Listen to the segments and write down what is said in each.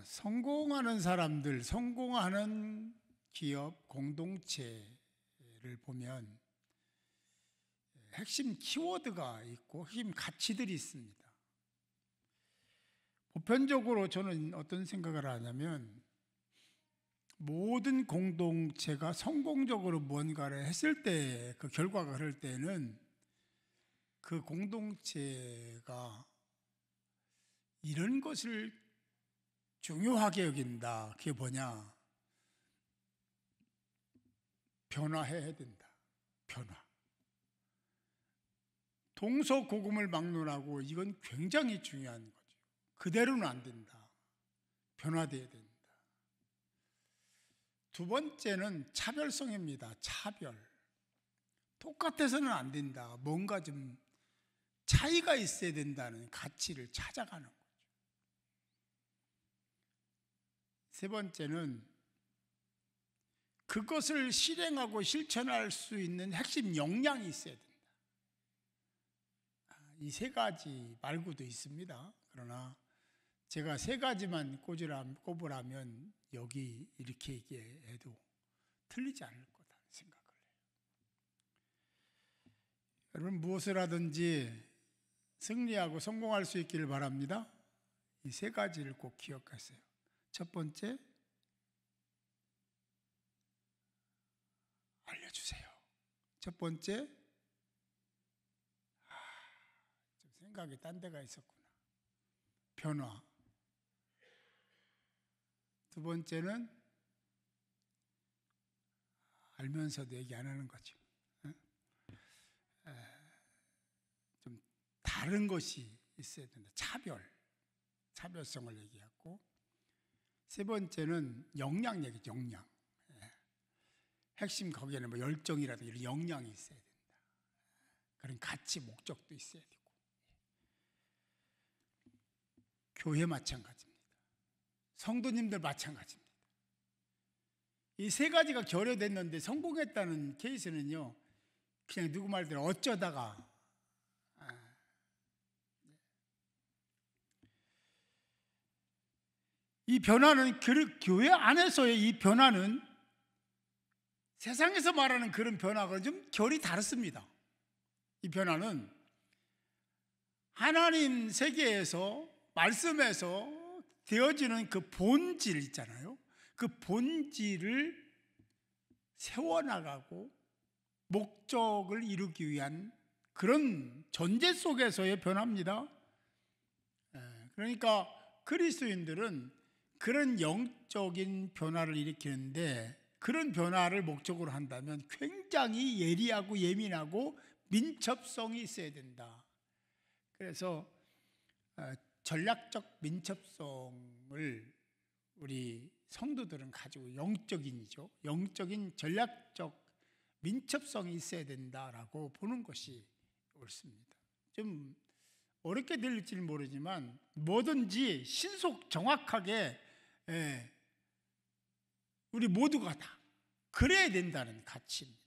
성공하는 사람들, 성공하는 기업, 공동체를 보면 핵심 키워드가 있고 핵심 가치들이 있습니다. 보편적으로 저는 어떤 생각을 하냐면 모든 공동체가 성공적으로 무언가를 했을 때, 그 결과가 그럴 때는 그 공동체가 이런 것을 중요하게 여긴다. 그게 뭐냐? 변화해야 된다. 변화. 동서고금을 막론하고 이건 굉장히 중요한 거죠. 그대로는 안 된다. 변화돼야 된다. 두 번째는 차별성입니다. 차별. 똑같아서는 안 된다. 뭔가 좀 차이가 있어야 된다는 가치를 찾아가는 거죠. 세 번째는 그것을 실행하고 실천할 수 있는 핵심 역량이 있어야 된다. 이 세 가지 말고도 있습니다. 그러나 제가 세 가지만 꼽으라면 여기 이렇게 얘기해도 틀리지 않을 거다 생각을 해요. 여러분, 무엇을 하든지 승리하고 성공할 수 있기를 바랍니다. 이 세 가지를 꼭 기억하세요. 첫 번째, 알려주세요. 첫 번째, 좀 생각이 딴 데가 있었구나. 변화. 두 번째는 알면서도 얘기 안 하는 거죠. 좀 다른 것이 있어야 된다. 차별성을 얘기하고, 세 번째는 역량 얘기죠. 역량. 핵심 거기에는 뭐 열정이라든가 이런 역량이 있어야 된다. 그런 가치, 목적도 있어야 되고. 교회 마찬가지입니다. 성도님들 마찬가지입니다. 이 세 가지가 결여됐는데 성공했다는 케이스는요, 그냥 누구 말대로 어쩌다가, 이 변화는, 교회 안에서의 이 변화는 세상에서 말하는 그런 변화가 좀 결이 다릅니다. 이 변화는 하나님 세계에서, 말씀에서 되어지는 그 본질 있잖아요. 그 본질을 세워나가고 목적을 이루기 위한 그런 전제 속에서의 변화입니다. 그러니까 그리스도인들은 그런 영적인 변화를 일으키는데, 그런 변화를 목적으로 한다면 굉장히 예리하고 예민하고 민첩성이 있어야 된다. 그래서 전략적 민첩성을 우리 성도들은 가지고, 영적인이죠. 영적인 전략적 민첩성이 있어야 된다라고 보는 것이 옳습니다. 좀 어렵게 들릴지는 모르지만 뭐든지 신속 정확하게 우리 모두가 다 그래야 된다는 가치입니다.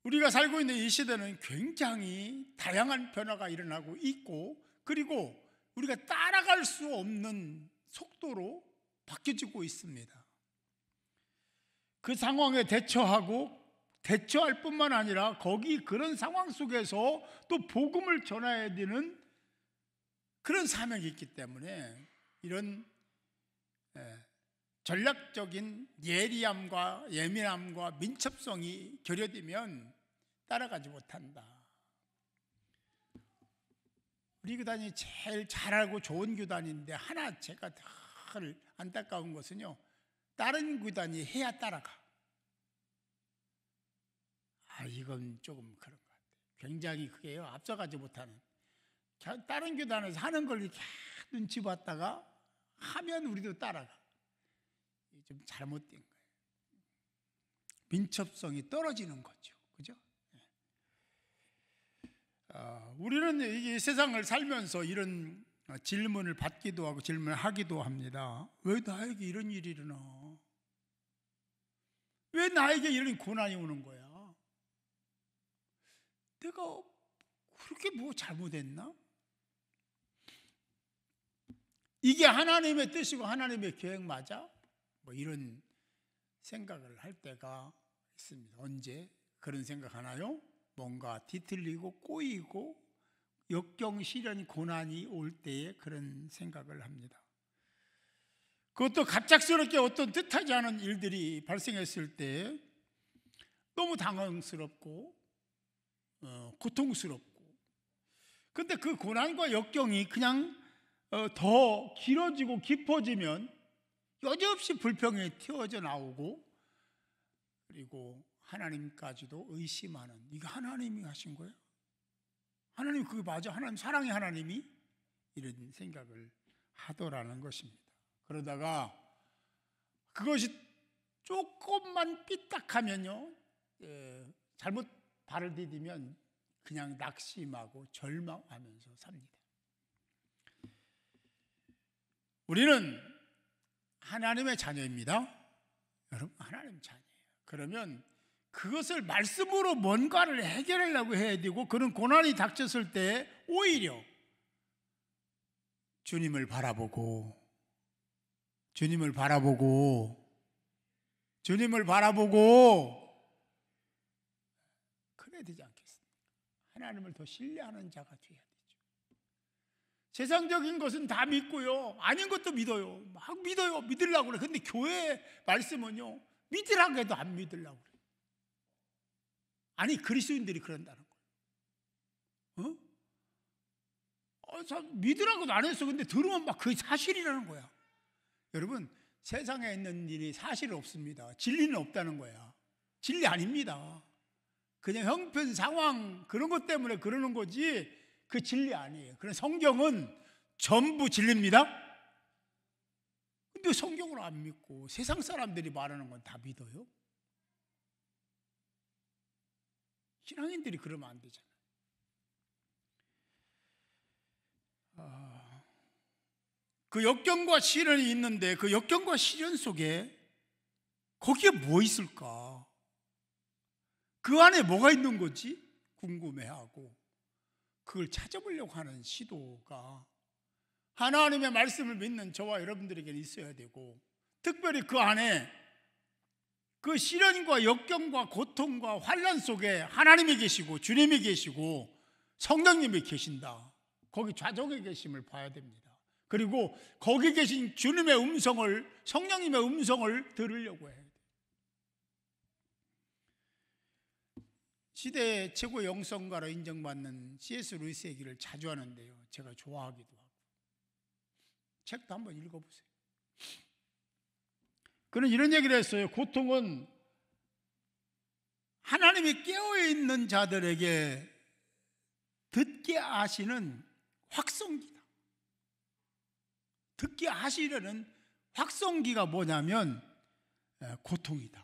우리가 살고 있는 이 시대는 굉장히 다양한 변화가 일어나고 있고, 그리고 우리가 따라갈 수 없는 속도로 바뀌어지고 있습니다. 그 상황에 대처할 뿐만 아니라 그런 상황 속에서 또 복음을 전해야 되는 그런 사명이 있기 때문에 이런 전략적인 예리함과 예민함과 민첩성이 결여되면 따라가지 못한다. 우리 교단이 제일 잘 알고 좋은 교단인데, 하나 제가 늘 안타까운 것은요, 다른 교단이 해야 따라가. 이건 조금 그런 것 같아요. 굉장히 그게요, 앞서가지 못하는. 다른 교단에서 하는 걸 이렇게 눈치 봤다가 하면 우리도 따라가. 좀 잘못된 거예요. 민첩성이 떨어지는 거죠. 그죠? 우리는 이 세상을 살면서 이런 질문을 받기도 하고 질문을 하기도 합니다. 왜 나에게 이런 일이 일어나? 왜 나에게 이런 고난이 오는 거야? 내가 그렇게 뭐 잘못했나? 이게 하나님의 뜻이고 하나님의 계획 맞아? 뭐 이런 생각을 할 때가 있습니다. 언제 그런 생각하나요? 뭔가 뒤틀리고 꼬이고 역경, 시련, 고난이 올 때에 그런 생각을 합니다. 그것도 갑작스럽게 어떤 뜻하지 않은 일들이 발생했을 때 너무 당황스럽고 고통스럽고, 근데 그 고난과 역경이 그냥 더 길어지고 깊어지면 여지없이 불평이 튀어져 나오고, 그리고 하나님까지도 의심하는, 이거 하나님이 하신 거예요? 하나님 그게 맞아? 하나님 사랑의 하나님이? 이런 생각을 하더라는 것입니다. 그러다가 그것이 조금만 삐딱하면요, 잘못 발을 디디면 그냥 낙심하고 절망하면서 삽니다. 우리는 하나님의 자녀입니다. 여러분, 하나님 자녀예요. 그러면 그것을 말씀으로 뭔가를 해결하려고 해야 되고, 그런 고난이 닥쳤을 때 오히려 주님을 바라보고 그래야 되지 않겠습니까? 하나님을 더 신뢰하는 자가 되어야 되죠. 세상적인 것은 다 믿고요, 아닌 것도 믿어요. 막 믿어요. 믿으려고 그래. 근데 교회 말씀은요, 믿으라고 해도 안 믿으려고 그래. 아니, 그리스도인들이 그런다는 거예요. 믿으라고도 안 했어. 근데 들으면 막 그게 사실이라는 거야. 여러분, 세상에 있는 일이 사실 없습니다. 진리는 없다는 거야. 진리 아닙니다. 그냥 형편, 상황, 그런 것 때문에 그러는 거지 그 진리 아니에요. 그런 성경은 전부 진리입니다. 근데 성경을 안 믿고 세상 사람들이 말하는 건 다 믿어요? 신앙인들이 그러면 안 되잖아요. 그 역경과 시련이 있는데, 그 역경과 시련 속에 거기에 뭐 있을까? 그 안에 뭐가 있는 거지? 궁금해하고 그걸 찾아보려고 하는 시도가 하나님의 말씀을 믿는 저와 여러분들에게는 있어야 되고, 특별히 그 안에 그 시련과 역경과 고통과 환난 속에 하나님이 계시고 주님이 계시고 성령님이 계신다. 거기 좌정에 계심을 봐야 됩니다. 그리고 거기 계신 주님의 음성을, 성령님의 음성을 들으려고 해야 돼요. 시대의 최고 영성가로 인정받는 C.S. 루이스 얘기를 자주 하는데요, 제가 좋아하기도 하고 책도 한번 읽어보세요. 그는 이런 얘기를 했어요. 고통은 하나님이 깨어있는 자들에게 듣게 하시는 확성기다. 듣게 하시려는 확성기가 뭐냐면 고통이다.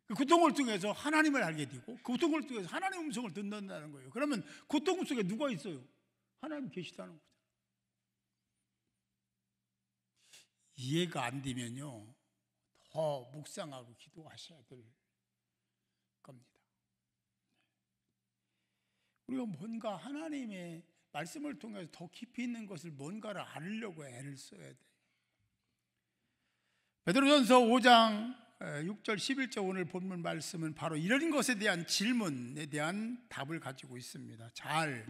그 고통을 통해서 하나님을 알게 되고, 그 고통을 통해서 하나님의 음성을 듣는다는 거예요. 그러면 고통 속에 누가 있어요? 하나님 계시다는 거죠. 이해가 안 되면요, 더 묵상하고 기도하셔야 될 겁니다. 우리가 뭔가 하나님의 말씀을 통해서 더 깊이 있는 것을 뭔가를 알으려고 애를 써야 돼요. 베드로전서 5장 6절 11절 오늘 본문 말씀은 바로 이런 것에 대한 질문에 대한 답을 가지고 있습니다. 잘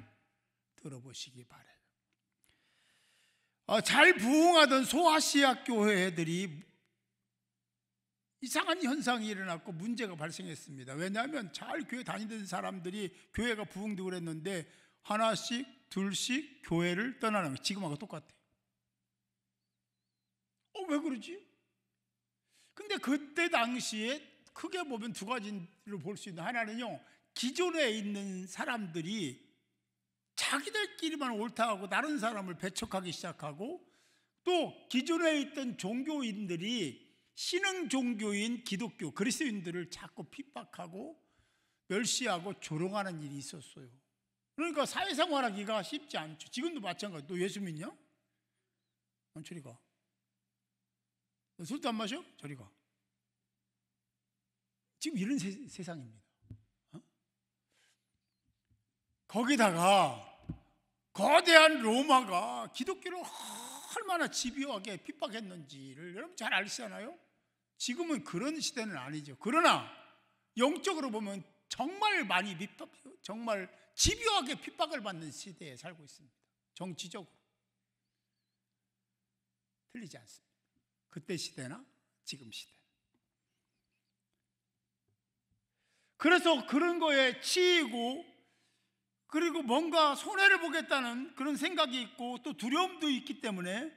들어보시기 바라요. 잘 부흥하던 소아시아 교회들이 이상한 현상이 일어났고 문제가 발생했습니다. 왜냐하면 잘 교회 다니던 사람들이 교회가 부흥되고 그랬는데 하나씩 둘씩 교회를 떠나는 거예요. 지금하고 똑같아. 왜 그러지? 근데 그때 당시에 크게 보면 두 가지로 볼 수 있는, 하나는요, 기존에 있는 사람들이 자기들끼리만 옳다고 다른 사람을 배척하기 시작하고, 또 기존에 있던 종교인들이 신흥 종교인 기독교 그리스도인들을 자꾸 핍박하고 멸시하고 조롱하는 일이 있었어요. 그러니까 사회생활하기가 쉽지 않죠. 지금도 마찬가지. 너 예수 믿냐? 저리 가. 너 술도 안 마셔? 저리 가. 지금 이런 세상입니다. 거기다가 거대한 로마가 기독교를 얼마나 집요하게 핍박했는지를 여러분 잘 아시잖아요. 지금은 그런 시대는 아니죠. 그러나 영적으로 보면 정말 많이 정말 집요하게 핍박을 받는 시대에 살고 있습니다. 정치적으로 틀리지 않습니다. 그때 시대나 지금 시대. 그래서 그런 거에 치이고, 그리고 뭔가 손해를 보겠다는 그런 생각이 있고 또 두려움도 있기 때문에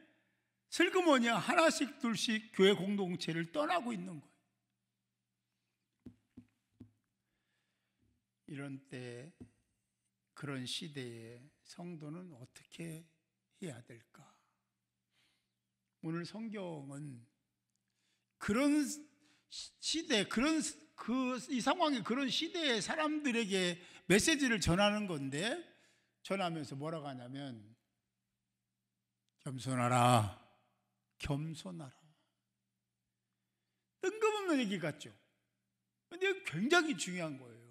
슬그머니 하나씩 둘씩 교회 공동체를 떠나고 있는 거예요. 이런 때, 그런 시대에 성도는 어떻게 해야 될까? 오늘 성경은 그런 시대, 이 상황이 그런 시대의 사람들에게 메시지를 전하는 건데, 전하면서 뭐라고 하냐면 겸손하라, 겸손하라. 뜬금없는 얘기 같죠? 근데 굉장히 중요한 거예요.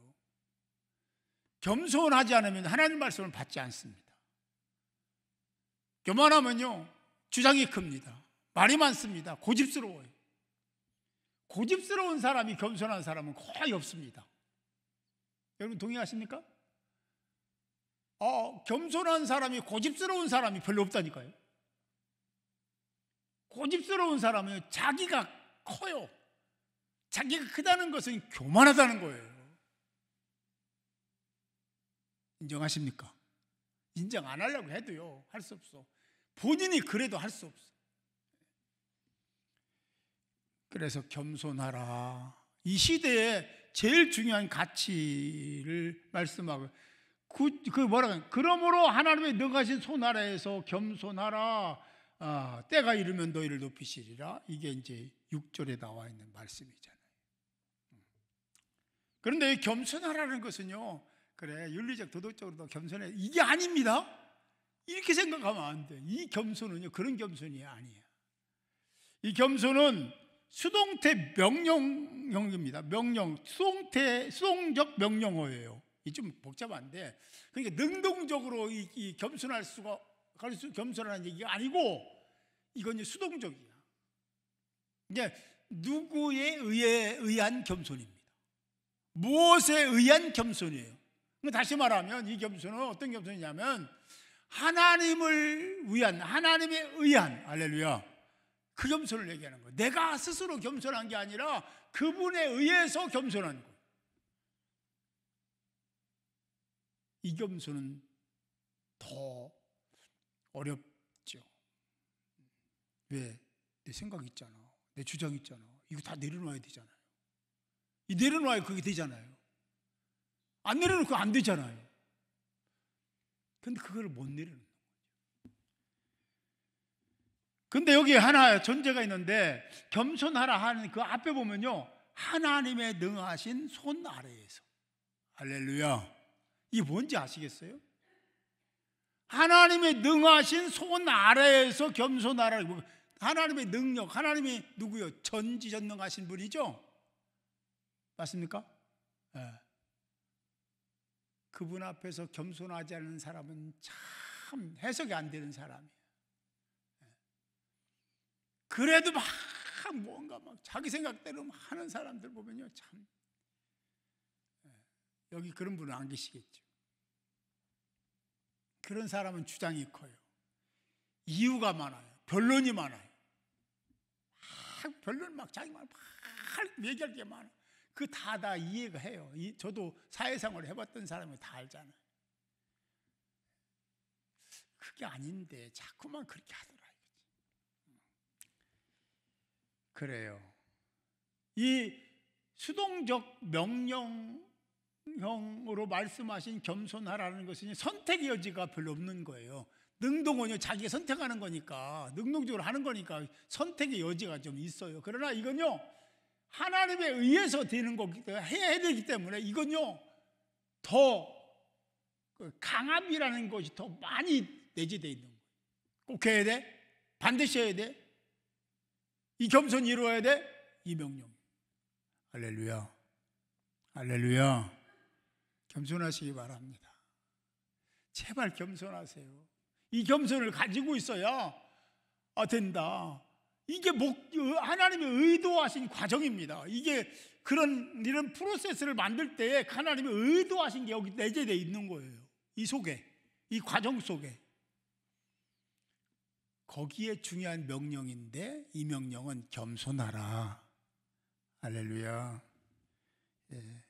겸손하지 않으면 하나님 말씀을 받지 않습니다. 교만하면요, 주장이 큽니다. 말이 많습니다. 고집스러워요. 고집스러운 사람이 겸손한 사람은 거의 없습니다. 여러분 동의하십니까? 겸손한 사람이 고집스러운 사람이 별로 없다니까요. 고집스러운 사람은 자기가 커요. 자기가 크다는 것은 교만하다는 거예요. 인정하십니까? 인정 안 하려고 해도요, 할 수 없어. 본인이 그래도 할 수 없어. 그래서 겸손하라. 이 시대에 제일 중요한 가치를 말씀하고, 그러므로 하나님의 능하신 손 아래에서 겸손하라. 때가 이르면 너희를 높이시리라. 이게 이제 6절에 나와 있는 말씀이잖아요. 그런데 겸손하라는 것은요, 그래 윤리적 도덕적으로도 겸손해, 이게 아닙니다. 이렇게 생각하면 안 돼. 이 겸손은요, 그런 겸손이 아니에요. 이 겸손은 수동태 명령형입니다. 수동적 명령어예요. 이 좀 복잡한데, 그러니까 능동적으로 이 겸손하는 얘기가 아니고, 이건 수동적이야. 이게 누구에 의한 겸손입니다. 무엇에 의한 겸손이에요. 다시 말하면 이 겸손은 어떤 겸손이냐면 하나님을 위한, 하나님에 의한, 할렐루야, 그 겸손을 얘기하는 거예요. 내가 스스로 겸손한 게 아니라 그분에 의해서 겸손한 거예요. 이 겸손은 더 어렵죠. 왜? 내 생각 있잖아, 내 주장 있잖아, 이거 다 내려놔야 되잖아요. 이 내려놔야 그게 되잖아요. 안 내려놓고 안 되잖아요. 근데 그걸 못 내려놓는 거죠. 근데 여기 하나 전제가 있는데, 겸손하라 하는 그 앞에 보면요, 하나님의 능하신 손 아래에서. 할렐루야. 이게 뭔지 아시겠어요? 하나님의 능하신 손 아래에서 겸손하라. 하나님의 능력, 하나님이 누구요? 전지전능하신 분이죠? 맞습니까? 네. 그분 앞에서 겸손하지 않는 사람은 참 해석이 안 되는 사람이에요. 그래도 막 뭔가 막 자기 생각대로 하는 사람들 보면요, 참, 여기 그런 분은 안 계시겠죠. 그런 사람은 주장이 커요. 이유가 많아요. 변론이 많아요. 변론 막 자기 막 얘기할 게 많아. 그 다 이해가 해요. 저도 사회생활을 해봤던 사람이 다 알잖아요. 그게 아닌데 자꾸만 그렇게 하더라. 그래요. 이 수동적 명령형으로 말씀하신 겸손하라는 것은 선택의 여지가 별로 없는 거예요. 능동은요, 자기가 선택하는 거니까, 능동적으로 하는 거니까 선택의 여지가 좀 있어요. 그러나 이건요, 하나님에 의해서 되는 거기 때문에, 해야 되기 때문에 이건요, 더 강압이라는 것이 더 많이 내재되어 있는 거예요. 꼭 해야 돼? 반드시 해야 돼? 이 겸손이 이루어야 돼? 이 명령. 할렐루야. 할렐루야. 겸손하시기 바랍니다. 제발 겸손하세요. 이 겸손을 가지고 있어야 된다. 이게 하나님의 의도하신 과정입니다. 이게 이런 프로세스를 만들 때 하나님의 의도하신 게 여기 내재되어 있는 거예요. 이 속에, 이 과정 속에. 거기에 중요한 명령인데 이 명령은 겸손하라. 할렐루야. 예.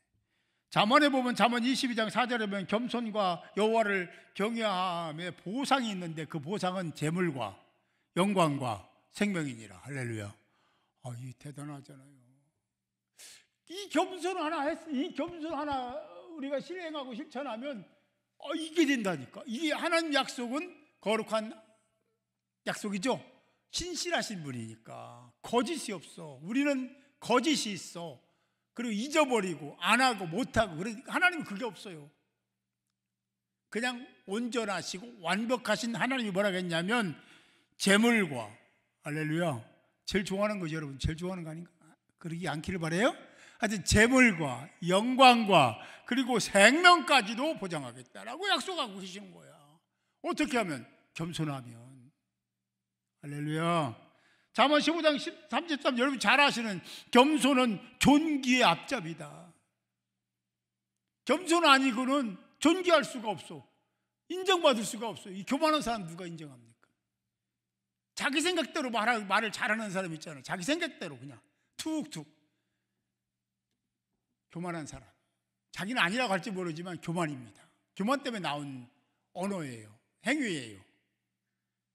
잠언에 보면 잠언 22장 4절에 보면 겸손과 여호와를 경외함의 보상이 있는데 그 보상은 재물과 영광과 생명이니라. 할렐루야. 이 대단하잖아요. 이 겸손 하나 우리가 실행하고 실천하면 이게 된다니까. 이게 하나님 약속은 거룩한 약속이죠. 신실하신 분이니까 거짓이 없어. 우리는 거짓이 있어. 그리고 잊어버리고 안 하고 못 하고. 그러니까 하나님은 그게 없어요. 그냥 온전하시고 완벽하신 하나님이 뭐라고 했냐면 재물과, 할렐루야, 제일 좋아하는 거죠. 여러분 제일 좋아하는 거 아닌가? 그러기 않기를 바라요. 하여튼 재물과 영광과 그리고 생명까지도 보장하겠다라고 약속하고 계시는 거야. 어떻게 하면? 겸손하면. 할렐루야. 잠언 15장 33, 여러분 잘 아시는 겸손은 존귀의 앞잡이다. 겸손 아니고는 존귀할 수가 없어. 인정받을 수가 없어. 이 교만한 사람 누가 인정합니까? 자기 생각대로 말을 잘하는 사람 있잖아요. 자기 생각대로 그냥 툭툭. 교만한 사람. 자기는 아니라고 할지 모르지만 교만입니다. 교만 때문에 나온 언어예요. 행위예요.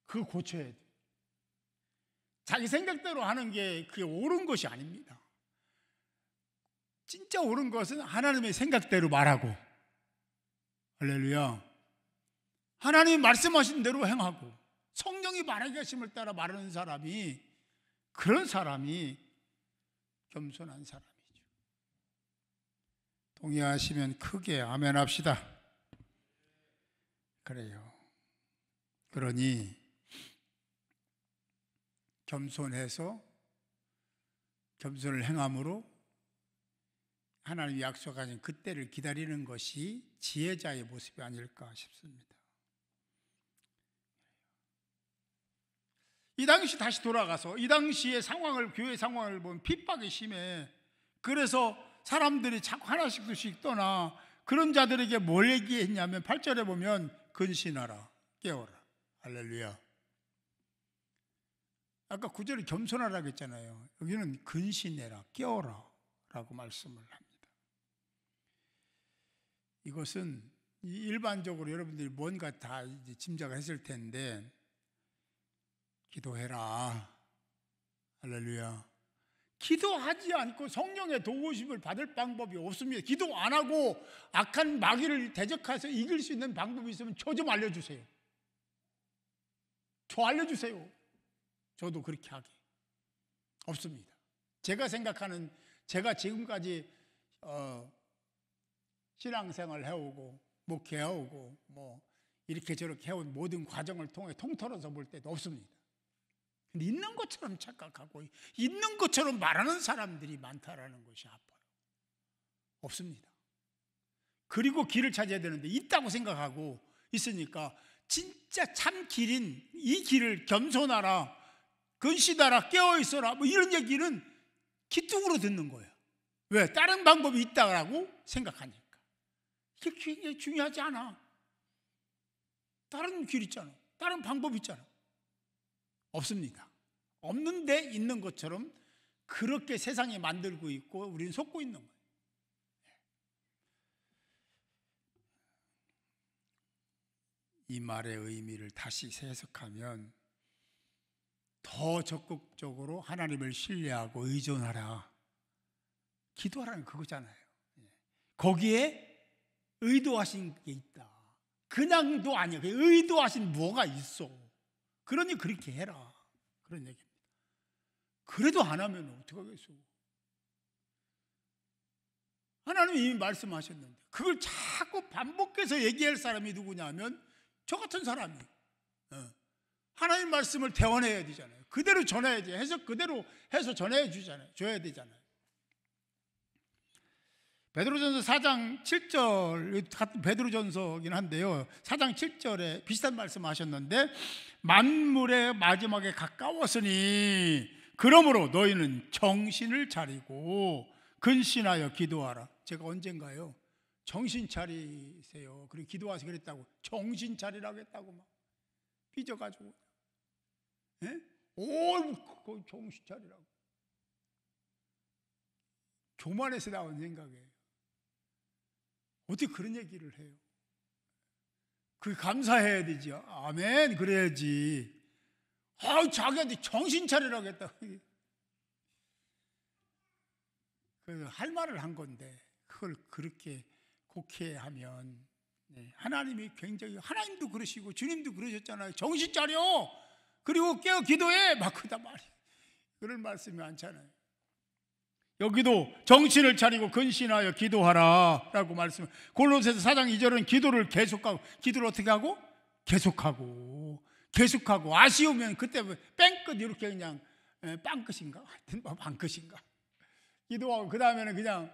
그거 고쳐야 돼. 자기 생각대로 하는 게 그게 옳은 것이 아닙니다. 진짜 옳은 것은 하나님의 생각대로 말하고, 할렐루야, 하나님이 말씀하신 대로 행하고 성령이 말하게 하심을 따라 말하는 사람이, 그런 사람이 겸손한 사람이죠. 동의하시면 크게 아멘 합시다. 그래요. 그러니 겸손해서 겸손을 행함으로 하나님이 약속하신 그때를 기다리는 것이 지혜자의 모습이 아닐까 싶습니다. 이 당시 다시 돌아가서 이 당시의 상황을, 교회 상황을 보면 핍박이 심해. 그래서 사람들이 자꾸 하나씩씩 떠나. 그런 자들에게 뭘 얘기했냐면 8절에 보면 근신하라, 깨어라. 할렐루야. 아까 9절에 겸손하라고 했잖아요. 여기는 근신해라, 깨어라 라고 말씀을 합니다. 이것은 일반적으로 여러분들이 뭔가 다 이제 짐작했을 텐데, 기도해라. 할렐루야. 기도하지 않고 성령의 도우심을 받을 방법이 없습니다. 기도 안 하고 악한 마귀를 대적해서 이길 수 있는 방법이 있으면 저 좀 알려주세요. 저 알려주세요. 저도 그렇게 하게. 없습니다. 제가 생각하는, 제가 지금까지 신앙생활 해오고 목회해오고 뭐 이렇게 저렇게 해온 모든 과정을 통해 통틀어서 볼 때도 없습니다. 근데 있는 것처럼 착각하고 있는 것처럼 말하는 사람들이 많다라는 것이 아파요. 없습니다. 그리고 길을 찾아야 되는데 있다고 생각하고 있으니까 진짜 참 길인 이 길을 겸손하라, 근시하라, 깨어있어라 뭐 이런 얘기는 기뚱으로 듣는 거예요. 왜? 다른 방법이 있다고 생각하니까. 이게 굉장히 중요하지 않아. 다른 길 있잖아. 다른 방법 있잖아. 없습니다. 없는데 있는 것처럼 그렇게 세상에 만들고 있고 우리는 속고 있는 거예요. 이 말의 의미를 다시 해석하면 더 적극적으로 하나님을 신뢰하고 의존하라. 기도하라는 그거잖아요. 거기에 의도하신 게 있다. 그냥도 아니야. 의도하신 뭐가 있어. 그러니 그렇게 해라. 그런 얘기입니다. 그래도 안 하면 어떡하겠어. 하나님이 이미 말씀하셨는데 그걸 자꾸 반복해서 얘기할 사람이 누구냐면 저 같은 사람이 하나님 말씀을 대원해야 되잖아요. 그대로 전해야지. 해석 그대로 해서 전해 줘야 되잖아요. 베드로전서 4장 7절, 같은 베드로전서긴 한데요, 4장 7절에 비슷한 말씀하셨는데, 만물의 마지막에 가까웠으니 그러므로 너희는 정신을 차리고 근신하여 기도하라. 제가 언젠가요, 정신 차리세요, 그리고 기도하세요 그랬다고, 정신 차리라고 했다고 막 삐져가지고, 예? 오, 정신 차리라고. 교만에서 나온 생각이에요. 어떻게 그런 얘기를 해요? 그 감사해야 되죠. 아멘, 그래야지. 자기한테 정신 차리라고 했다. 그래서 할 말을 한 건데, 그걸 그렇게 곡해하면, 하나님이 굉장히, 하나님도 그러시고 주님도 그러셨잖아요. 정신 차려, 그리고 깨어 기도해, 막 그다 말이에요. 그런 말씀이 많잖아요. 여기도 정신을 차리고 근신하여 기도하라 라고 말씀. 골로새서 4장 2절은 기도를 계속하고, 기도를 어떻게 하고? 계속하고 아쉬우면 그때 뺑끝 이렇게 그냥 빵끝인가? 하여튼 반끝인가? 기도하고 그 다음에는 그냥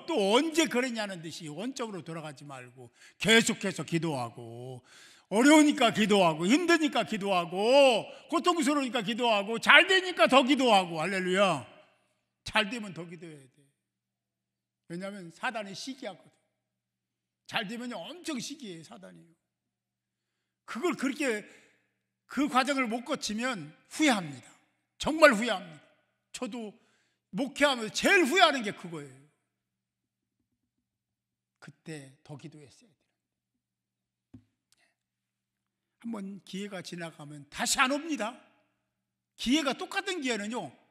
또 언제 그랬냐는 듯이 원점으로 돌아가지 말고 계속해서 기도하고, 어려우니까 기도하고, 힘드니까 기도하고, 고통스러우니까 기도하고, 잘 되니까 더 기도하고. 할렐루야. 잘 되면 더 기도해야 돼. 왜냐하면 사단이 시기하거든. 잘 되면 엄청 시기해요, 사단이요. 그걸 그렇게, 그 과정을 못 거치면 후회합니다. 정말 후회합니다. 저도 목회하면서 제일 후회하는 게 그거예요. 그때 더 기도했어야 돼요. 한번 기회가 지나가면 다시 안 옵니다. 기회가, 똑같은 기회는요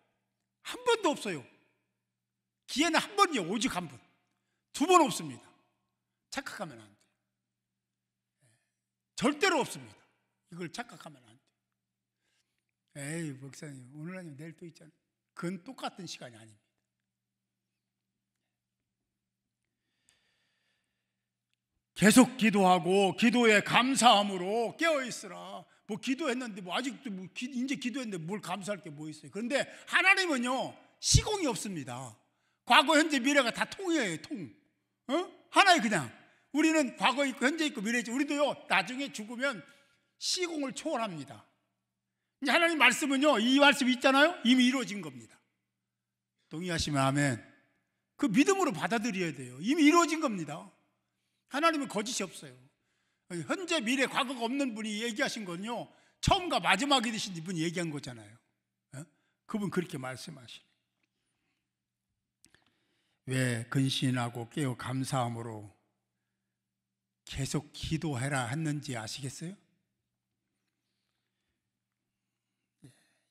한 번도 없어요. 기회는 한 번이요, 오직 한 번. 두 번 없습니다. 착각하면 안 돼요. 절대로 없습니다. 이걸 착각하면 안 돼요. 에이, 목사님 오늘 아니면 내일 또 있잖아요. 그건 똑같은 시간이 아닙니다. 계속 기도하고 기도에 감사함으로 깨어있으라. 뭐 기도했는데 아직도 이제 기도했는데 뭘 감사할 게 뭐 있어요. 그런데 하나님은요 시공이 없습니다. 과거 현재 미래가 다 통이에요. 통. 하나에 그냥 우리는 과거 있고 현재 있고 미래 있고, 우리도요 나중에 죽으면 시공을 초월합니다. 이제 하나님 말씀은요, 이 말씀 있잖아요, 이미 이루어진 겁니다. 동의하시면 아멘. 그 믿음으로 받아들여야 돼요. 이미 이루어진 겁니다. 하나님은 거짓이 없어요. 현재 미래 과거가 없는 분이 얘기하신 건요 처음과 마지막이 되신 분이 얘기한 거잖아요. 그분 그렇게 말씀하시네. 왜 근신하고 깨어 감사함으로 계속 기도해라 했는지 아시겠어요?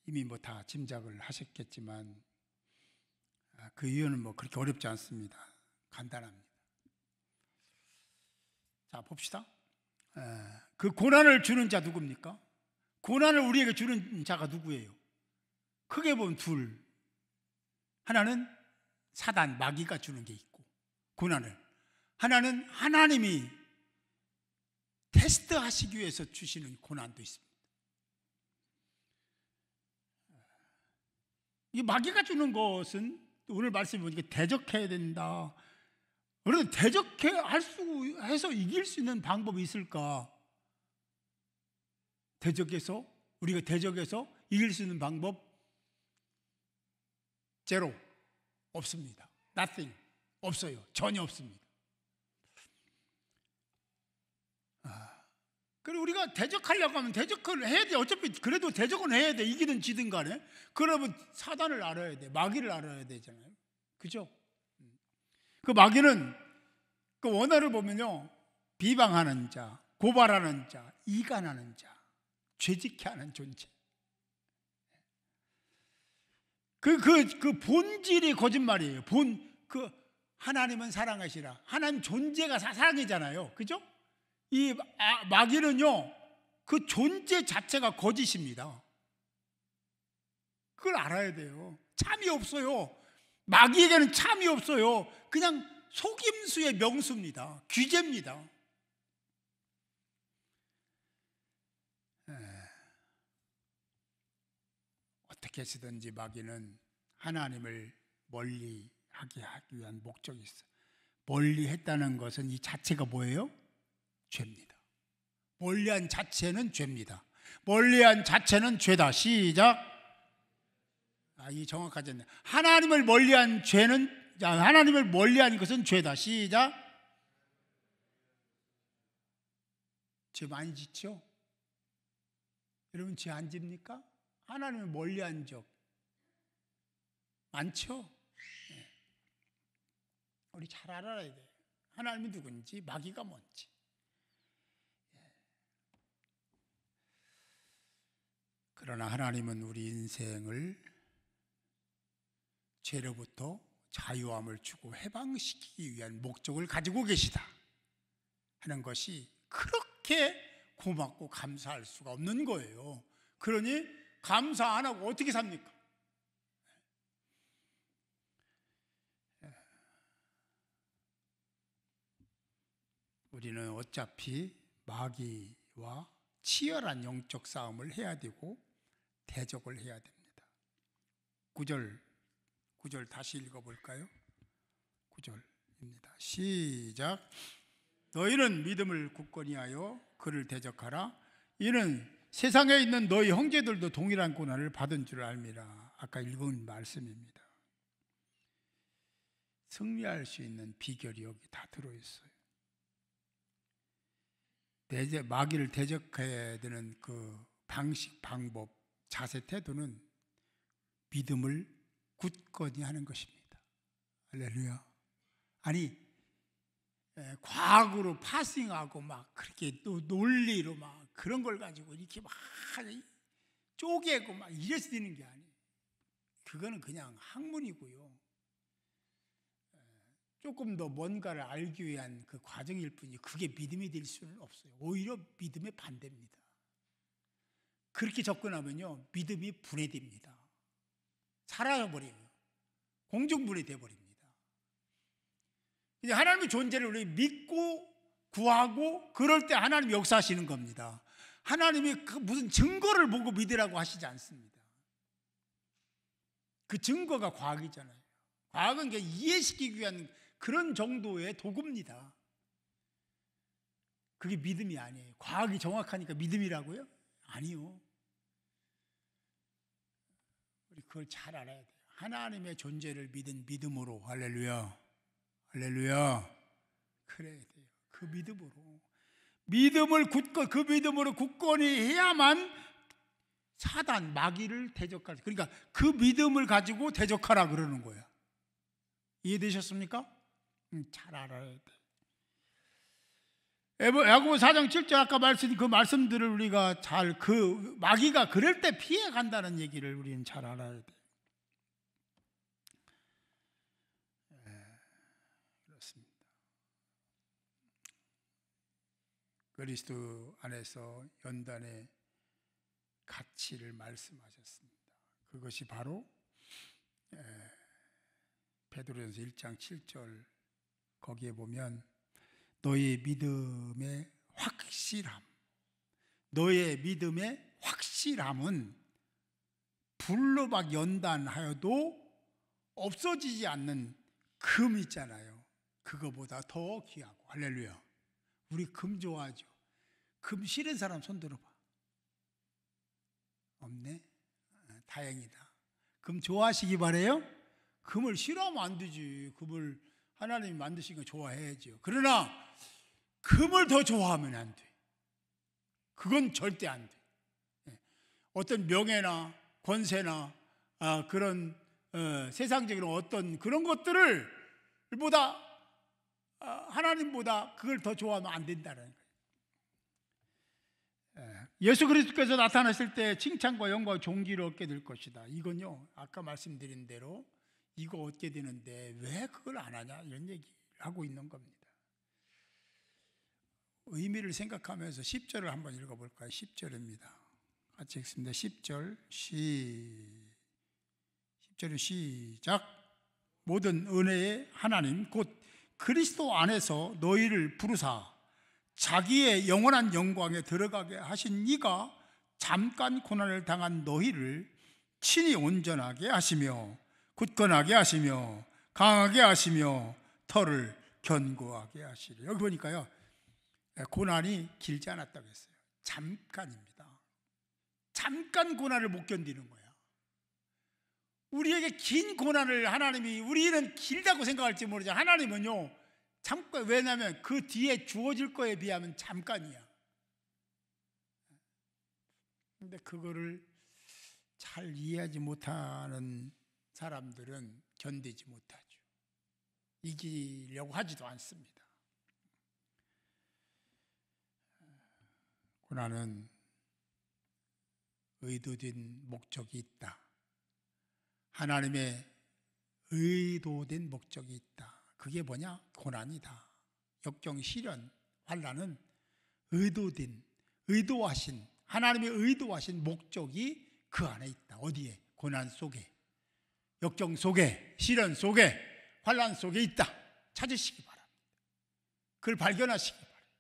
이미 뭐 다 짐작을 하셨겠지만 그 이유는 뭐 그렇게 어렵지 않습니다. 간단합니다. 자, 봅시다. 그 고난을 주는 자 누굽니까? 고난을 우리에게 주는 자가 누구예요? 크게 보면 둘. 하나는 사단, 마귀가 주는 게 있고, 고난을. 하나는 하나님이 테스트하시기 위해서 주시는 고난도 있습니다. 이 마귀가 주는 것은 오늘 말씀해 보니까 대적해야 된다. 그런데 해서 이길 수 있는 방법이 있을까? 우리가 대적해서 이길 수 있는 방법 제로, 없습니다. nothing, 없어요. 전혀 없습니다. 그리고 우리가 대적하려고 하면 대적을 해야 돼. 어차피 그래도 대적은 해야 돼. 이기든 지든 간에. 그러면 사단을 알아야 돼. 마귀를 알아야 되잖아요. 그죠? 그 마귀는 그 원어를 보면요, 비방하는 자, 고발하는 자, 이간하는 자, 죄짓게 하는 존재. 그 본질이 거짓말이에요. 하나님은 사랑하시라. 하나님 존재가 사랑이잖아요. 그죠? 이 마귀는요, 그 존재 자체가 거짓입니다. 그걸 알아야 돼요. 참이 없어요. 마귀에게는 참이 없어요. 그냥 속임수의 명수입니다. 규제입니다. 어떻게 해서든지 마귀는 하나님을 멀리 하게 하기 위한 목적이 있어요. 멀리했다는 것은 이 자체가 뭐예요? 죄입니다. 멀리한 자체는 죄입니다. 멀리한 자체는 죄다. 시작. 이 정확하지 않네. 하나님을 멀리한 죄는, 하나님을 멀리한 것은 죄다. 시작. 죄 많이 짓죠? 여러분 죄 안 집니까? 하나님을 멀리한 적 많죠? 우리 잘 알아야 돼요. 하나님이 누군지, 마귀가 뭔지. 그러나 하나님은 우리 인생을 죄로부터 자유함을 주고 해방시키기 위한 목적을 가지고 계시다 하는 것이 그렇게 고맙고 감사할 수가 없는 거예요. 그러니 감사 안 하고 어떻게 삽니까? 우리는 어차피 마귀와 치열한 영적 싸움을 해야 되고 대적을 해야 됩니다. 9절 다시 읽어볼까요? 9절입니다. 시작. 너희는 믿음을 굳건히 하여 그를 대적하라. 이는 세상에 있는 너희 형제들도 동일한 고난을 받은 줄 알미라. 아까 읽은 말씀입니다. 승리할 수 있는 비결이 여기 다 들어있어요. 마귀를 대적해야 되는 그 방식, 방법, 자세, 태도는 믿음을 굳건히 하는 것입니다. 할렐루야. 아니, 과학으로 파싱하고 막 그렇게 또 논리로 막 그런 걸 가지고 이렇게 막 쪼개고 막 이래서 되는 게 아니에요. 그거는 그냥 학문이고요. 조금 더 뭔가를 알기 위한 그 과정일 뿐이지 그게 믿음이 될 수는 없어요. 오히려 믿음의 반대입니다. 그렇게 접근하면요 믿음이 분해됩니다. 사라져버려요. 공중분해돼 버립니다. 이제 하나님의 존재를 우리 믿고 구하고 그럴 때 하나님이 역사하시는 겁니다. 하나님이 그 무슨 증거를 보고 믿으라고 하시지 않습니다. 그 증거가 과학이잖아요. 과학은 그냥 이해시키기 위한 그런 정도의 도구입니다. 그게 믿음이 아니에요. 과학이 정확하니까 믿음이라고요? 아니요. 우리 그걸 잘 알아야 돼요. 하나님의 존재를 믿은 믿음으로. 할렐루야. 할렐루야. 그래야 돼요. 그 믿음으로. 그 믿음으로 굳건히 해야만 사단, 마귀를 대적할. 그러니까 그 믿음을 가지고 대적하라 그러는 거야. 이해되셨습니까? 잘 알아야 돼. 야고보 4장 7절 아까 말씀 그 말씀들을 우리가 잘 그 마귀가 그럴 때 피해 간다는 얘기를 우리는 잘 알아야 돼. 그렇습니다. 그리스도 안에서 연단의 가치를 말씀하셨습니다. 그것이 바로 베드로전서 1장 7절 거기에 보면 너의 믿음의 확실함, 너의 믿음의 확실함은 불로 막 연단하여도 없어지지 않는 금 있잖아요. 그거보다 더 귀하고. 할렐루야. 우리 금 좋아하죠. 금 싫은 사람 손 들어봐. 없네? 다행이다. 금 좋아하시기 바래요? 금을 싫어하면 안 되지. 금을 하나님이 만드신 거 좋아해야죠. 그러나 금을 더 좋아하면 안 돼. 그건 절대 안 돼. 어떤 명예나 권세나 그런 세상적인 어떤 그런 것들을 보다 하나님보다 그걸 더 좋아하면 안 된다는 거예요. 예수 그리스도께서 나타났을 때 칭찬과 영광과 존귀를 얻게 될 것이다. 이건요 아까 말씀드린 대로 이거 얻게 되는데 왜 그걸 안 하냐 이런 얘기를 하고 있는 겁니다. 의미를 생각하면서 10절을 한번 읽어볼까요? 10절입니다. 같이 읽습니다. 10절은 시작. 모든 은혜의 하나님 곧 그리스도 안에서 너희를 부르사 자기의 영원한 영광에 들어가게 하신 이가 잠깐 고난을 당한 너희를 친히 온전하게 하시며 굳건하게 하시며 강하게 하시며 터를 견고하게 하시리. 여기 보니까요, 고난이 길지 않았다고 했어요. 잠깐입니다. 잠깐 고난을 못 견디는 거야. 우리에게 긴 고난을 하나님이, 우리는 길다고 생각할지 모르죠. 하나님은요, 잠깐, 왜냐하면 그 뒤에 주어질 거에 비하면 잠깐이야. 근데 그거를 잘 이해하지 못하는 사람들은 견디지 못하죠. 이기려고 하지도 않습니다. 고난은 의도된 목적이 있다. 하나님의 의도된 목적이 있다. 그게 뭐냐? 고난이다. 역경, 시련, 환난은 의도하신, 하나님의 의도하신 목적이 그 안에 있다. 어디에? 고난 속에, 역경 속에, 시련 속에, 환난 속에 있다. 찾으시기 바랍니다. 그걸 발견하시기 바랍니다.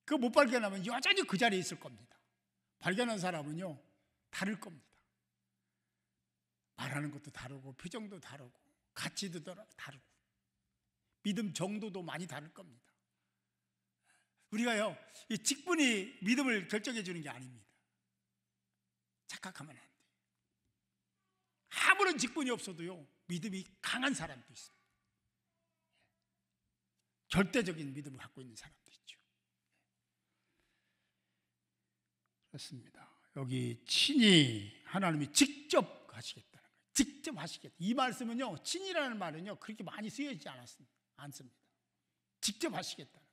그거 못 발견하면 여전히 그 자리에 있을 겁니다. 발견한 사람은요, 다를 겁니다. 말하는 것도 다르고, 표정도 다르고, 가치도 다르고, 믿음 정도도 많이 다를 겁니다. 우리가요, 이 직분이 믿음을 결정해 주는 게 아닙니다. 착각하면 안 돼요. 아무런 직분이 없어도요, 믿음이 강한 사람도 있습니다. 절대적인 믿음을 갖고 있는 사람도 있죠. 그렇습니다. 여기 친히 하나님이 직접 하시겠다는 거예요. 직접 하시겠다. 이 말씀은요, 친이라는 말은요, 그렇게 많이 쓰여지지 않습니다. 직접 하시겠다는 거예요.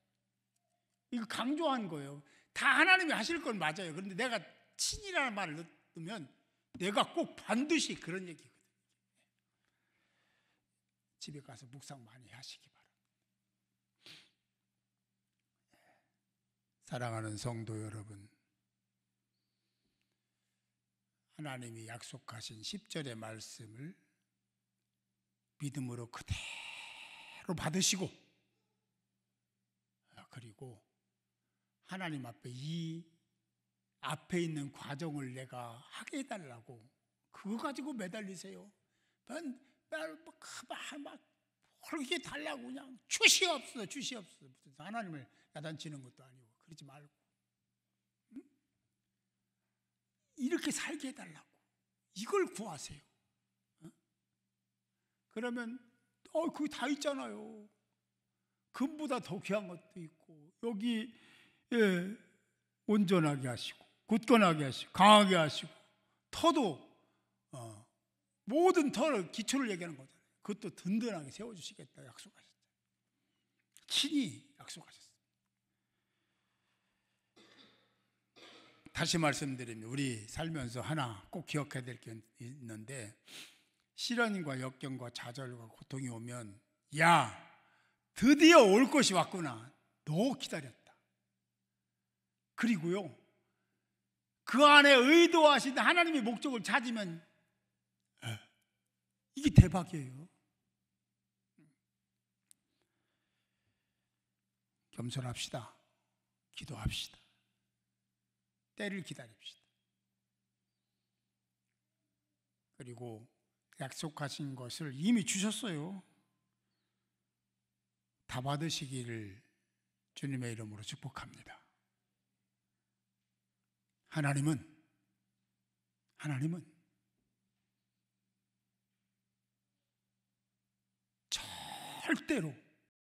이거 강조한 거예요. 다 하나님이 하실 건 맞아요. 그런데 내가 친이라는 말을 넣으면 내가 꼭 반드시 그런 얘기거든요. 집에 가서 묵상 많이 하시기 바랍니다. 사랑하는 성도 여러분, 하나님이 약속하신 10절의 말씀을 믿음으로 그대로 받으시고, 그리고 하나님 앞에 이 앞에 있는 과정을 내가 하게 해달라고 그거 가지고 매달리세요. 막 그렇게 달라고 그냥 주시옵소서. 무슨 하나님을 야단치는 것도 아니고 그러지 말고, 응? 이렇게 살게 해달라고 이걸 구하세요. 응? 그러면 그게 다 있잖아요. 금보다 더 귀한 것도 있고, 여기 온전하게 하시고, 굳건하게 하시고, 강하게 하시고, 터도 모든 터를, 기초를 얘기하는 거잖아요. 그것도 든든하게 세워주시겠다 약속하셨어요. 친히 약속하셨어요. 다시 말씀드립니다. 우리 살면서 하나 꼭 기억해야 될 게 있는데, 시련과 역경과 좌절과 고통이 오면, 야, 드디어 올 것이 왔구나. 너 기다렸다. 그리고요, 그 안에 의도하신 하나님의 목적을 찾으면 이게 대박이에요. 겸손합시다. 기도합시다. 때를 기다립시다. 그리고 약속하신 것을 이미 주셨어요. 다 받으시기를 주님의 이름으로 축복합니다. 하나님은 절대로